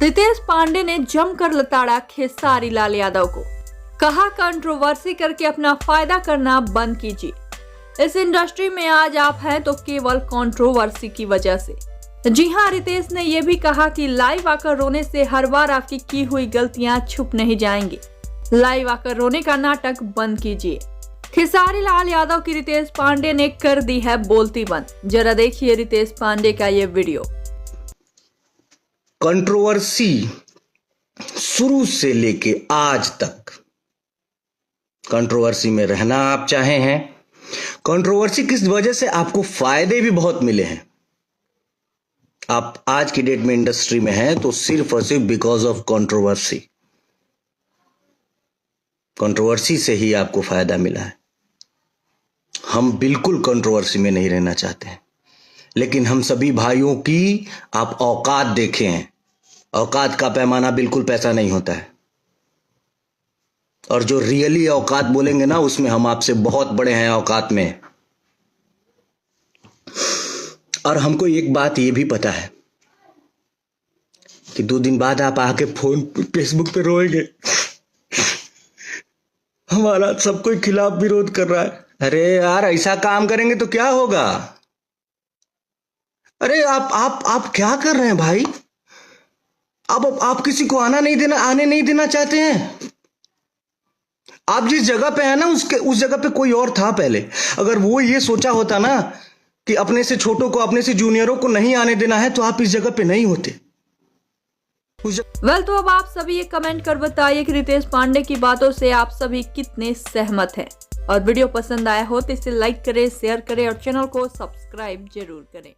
रितेश पांडे ने जमकर लताड़ा खेसारी लाल यादव को, कहा कंट्रोवर्सी करके अपना फायदा करना बंद कीजिए। इस इंडस्ट्री में आज आप हैं तो केवल कंट्रोवर्सी की वजह से। जी हां, रितेश ने यह भी कहा कि लाइव आकर रोने से हर बार आपकी की हुई गलतियां छुप नहीं जाएंगी। लाइव आकर रोने का नाटक बंद कीजिए। खेसारी लाल यादव की रितेश पांडे ने कर दी है बोलती बंद। जरा देखिए रितेश पांडे का ये वीडियो। कंट्रोवर्सी शुरू से लेके आज तक कंट्रोवर्सी में रहना आप चाहे हैं। कंट्रोवर्सी किस वजह से आपको फायदे भी बहुत मिले हैं। आप आज की डेट में इंडस्ट्री में हैं तो सिर्फ और सिर्फ बिकॉज ऑफ कंट्रोवर्सी। कंट्रोवर्सी से ही आपको फायदा मिला है। हम बिल्कुल कंट्रोवर्सी में नहीं रहना चाहते हैं, लेकिन हम सभी भाइयों की आप औकात देखे हैं। औकात का पैमाना बिल्कुल पैसा नहीं होता है, और जो रियली औकात बोलेंगे ना, उसमें हम आपसे बहुत बड़े हैं औकात में। और हमको एक बात ये भी पता है कि 2 दिन बाद आप आके फेसबुक पे रोएंगे, हमारा सब कोई खिलाफ विरोध कर रहा है। अरे यार, ऐसा काम करेंगे तो क्या होगा। अरे आप क्या कर रहे हैं भाई। अब आप किसी को आने नहीं देना चाहते हैं। आप जिस जगह पे है ना, उस जगह पे कोई और था पहले। अगर वो ये सोचा होता ना कि अपने से छोटों को, अपने से जूनियरों को नहीं आने देना है, तो आप इस जगह पे नहीं होते। तो अब आप सभी ये कमेंट कर बताइए कि रितेश पांडे की बातों से आप सभी कितने सहमत हैं। और वीडियो पसंद आया हो तो इसे लाइक करें, शेयर करें और चैनल को सब्सक्राइब जरूर करें।